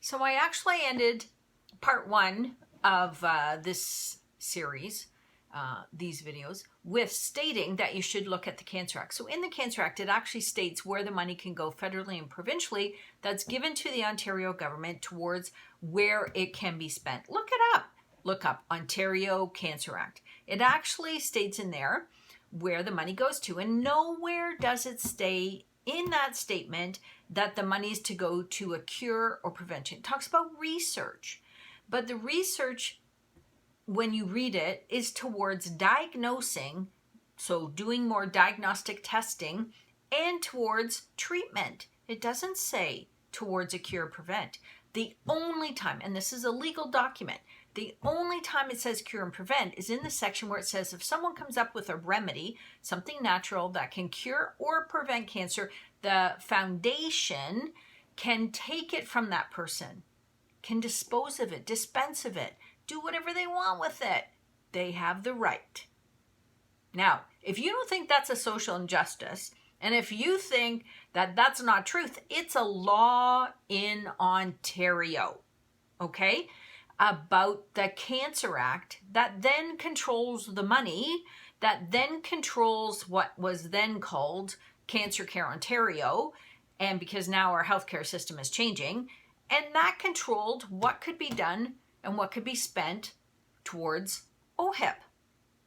So I actually ended part one of this series, these videos, with stating that you should look at the Cancer Act. So in the Cancer Act, it actually states where the money can go federally and provincially that's given to the Ontario government towards where it can be spent. Look it up. Look up Ontario Cancer Act. It actually states in there where the money goes to, and nowhere does it stay in that statement that the money is to go to a cure or prevention. It talks about research, but the research, when you read it, is towards diagnosing, so doing more diagnostic testing, and towards treatment. It doesn't say towards a cure or prevent. The only time, and this is a legal document, the only time it says cure and prevent is in the section where it says if someone comes up with a remedy, something natural that can cure or prevent cancer, the foundation can take it from that person, can dispose of it, dispense of it, do whatever they want with it. They have the right. Now, if you don't think that's a social injustice, and if you think that that's not truth, it's a law in Ontario, okay, about the Cancer Act that then controls the money, that then controls what was then called Cancer Care Ontario, and because now our healthcare system is changing, and that controlled what could be done and what could be spent towards OHIP.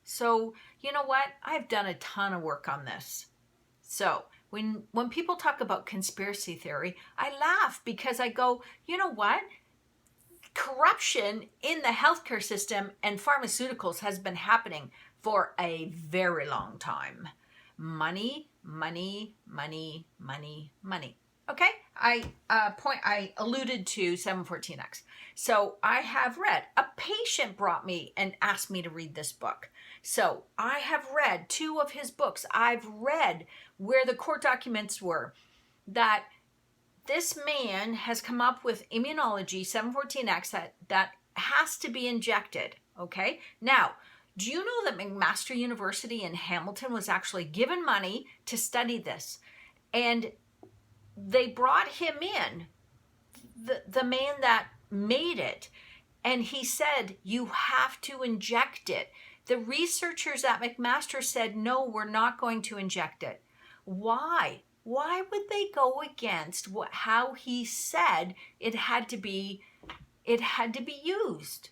So, you know what? I've done a ton of work on this. So, when people talk about conspiracy theory, I laugh because I go, you know what? Corruption in the healthcare system and pharmaceuticals has been happening for a very long time. Money, money, money, money, money. Okay, I alluded to 714X. So I have read, a patient brought me and asked me to read this book. So I have read 2 of his books. I've read where the court documents were that this man has come up with immunology 714X that has to be injected. Okay, now, do you know that McMaster University in Hamilton was actually given money to study this? And they brought him in, the man that made it, and he said, you have to inject it. The researchers at McMaster said, no, we're not going to inject it. Why? Why would they go against how he said it had to be used?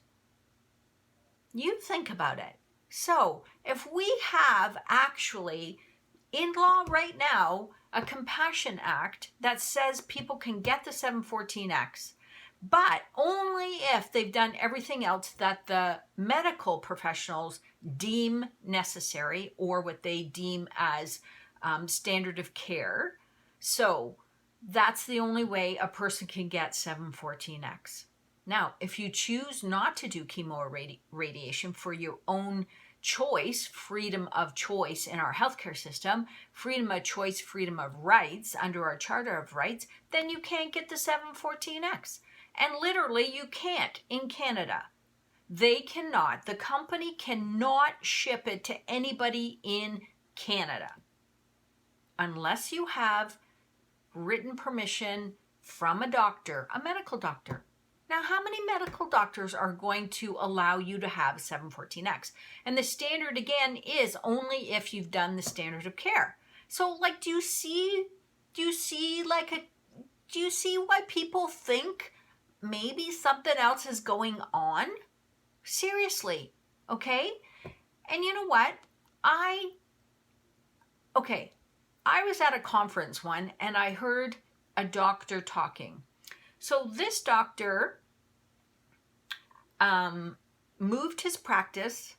You think about it. So if we have actually in law right now a Compassion Act that says people can get the 714X, but only if they've done everything else that the medical professionals deem necessary or what they deem as standard of care. So that's the only way a person can get 714X. Now, if you choose not to do chemo or radiation for your own choice, freedom of choice in our healthcare system, freedom of choice, freedom of rights under our Charter of Rights, then you can't get the 714X. And literally you can't in Canada. They cannot, the company cannot ship it to anybody in Canada unless you have written permission from a doctor, a medical doctor. Now, how many medical doctors are going to allow you to have 714X? And the standard, again, is only if you've done the standard of care. So, like, do you see why people think maybe something else is going on? Seriously, okay? And you know what? I was at a conference one, and I heard a doctor talking. So this doctor moved his practice